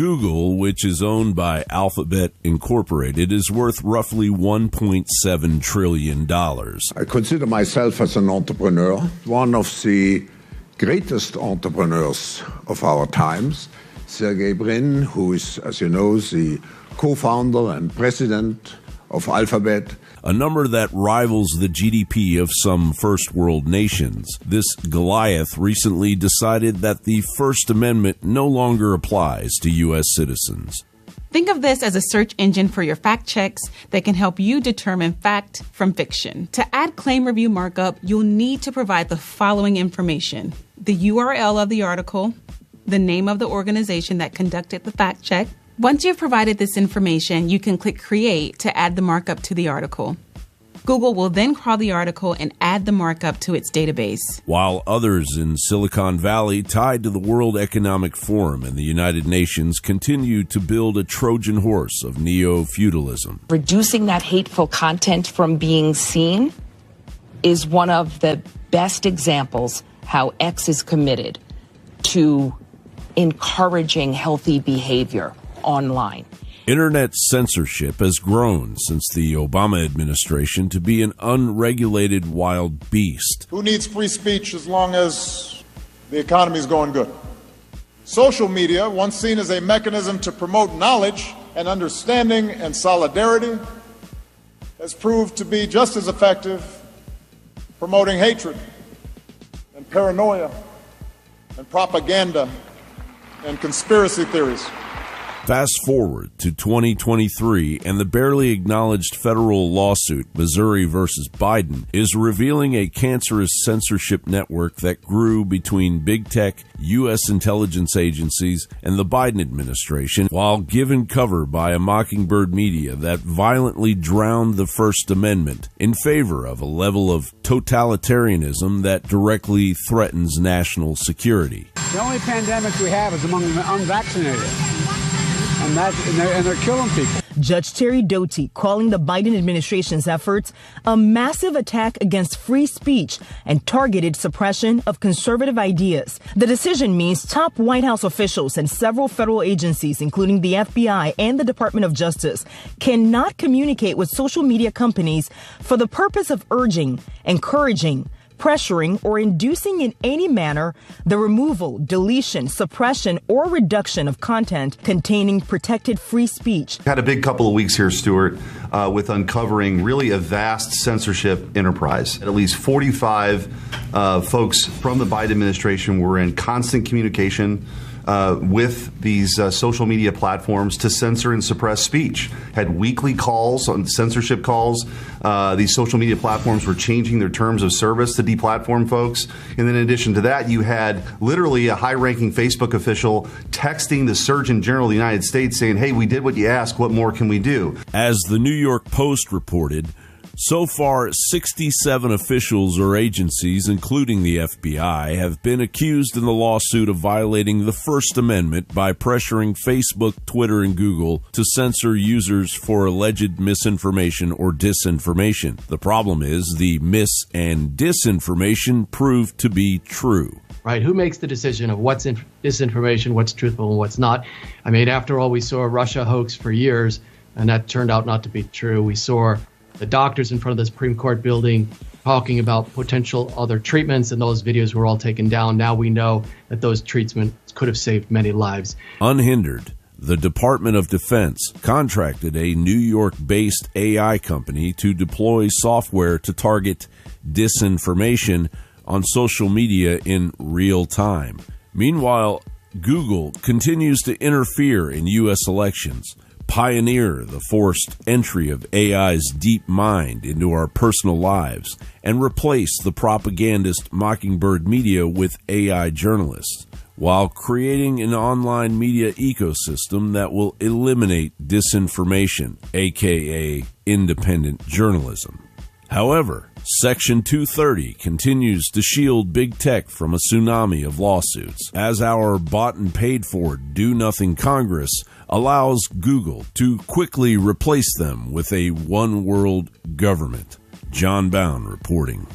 Google, which is owned by Alphabet Incorporated, is worth roughly $1.7 trillion. I consider myself as an entrepreneur, one of the greatest entrepreneurs of our times. Sergey Brin, who is, as you know, the co-founder and president of Alphabet. A number that rivals the GDP of some first world nations. This Goliath recently decided that the First Amendment no longer applies to U.S. citizens. Think of this as a search engine for your fact checks that can help you determine fact from fiction. To add claim review markup, you'll need to provide the following information: the URL of the article, the name of the organization that conducted the fact check. Once you've provided this information, you can click Create to add the markup to the article. Google will then crawl the article and add the markup to its database. While others in Silicon Valley, tied to the World Economic Forum and the United Nations, continue to build a Trojan horse of neo-feudalism. Reducing that hateful content from being seen is one of the best examples how X is committed to encouraging healthy behavior online. Internet censorship has grown since the Obama administration to be an unregulated wild beast. Who needs free speech as long as the economy is going good? Social media, once seen as a mechanism to promote knowledge and understanding and solidarity, has proved to be just as effective promoting hatred and paranoia and propaganda and conspiracy theories. Fast forward to 2023, and the barely acknowledged federal lawsuit, Missouri versus Biden, is revealing a cancerous censorship network that grew between big tech, U.S. intelligence agencies, and the Biden administration, while given cover by a mockingbird media that violently drowned the First Amendment in favor of a level of totalitarianism that directly threatens national security. The only pandemic we have is among the unvaccinated. And they're killing people. Judge Terry Doughty calling the Biden administration's efforts a massive attack against free speech and targeted suppression of conservative ideas. The decision means top White House officials and several federal agencies, including the FBI and the Department of Justice, cannot communicate with social media companies for the purpose of urging, encouraging, pressuring, or inducing in any manner the removal, deletion, suppression, or reduction of content containing protected free speech. Had a big couple of weeks here, Stuart, with uncovering really a vast censorship enterprise. At least 45 folks from the Biden administration were in constant communication with these social media platforms to censor and suppress speech. Had weekly calls on censorship calls. These social media platforms were changing their terms of service to deplatform folks. And then in addition to that, you had literally a high-ranking Facebook official texting the Surgeon General of the United States saying, hey, we did what you asked, what more can we do? As the New York Post reported, so far, 67 officials or agencies, including the FBI, have been accused in the lawsuit of violating the First Amendment by pressuring Facebook, Twitter, and Google to censor users for alleged misinformation or disinformation. The problem is the mis- and disinformation proved to be true. Right? Who makes the decision of what's disinformation, what's truthful, and what's not? I mean, after all, we saw a Russia hoax for years, and that turned out not to be true. We saw the doctors in front of the Supreme Court building talking about potential other treatments, and those videos were all taken down. Now we know that those treatments could have saved many lives. Unhindered, the Department of Defense contracted a New York-based AI company to deploy software to target disinformation on social media in real time. Meanwhile, Google continues to interfere in U.S. elections, pioneer the forced entry of AI's deep mind into our personal lives, and replace the propagandist Mockingbird media with AI journalists, while creating an online media ecosystem that will eliminate disinformation, aka independent journalism. However, Section 230 continues to shield big tech from a tsunami of lawsuits, as our bought and paid for do-nothing Congress allows Google to quickly replace them with a one-world government. John Bound reporting.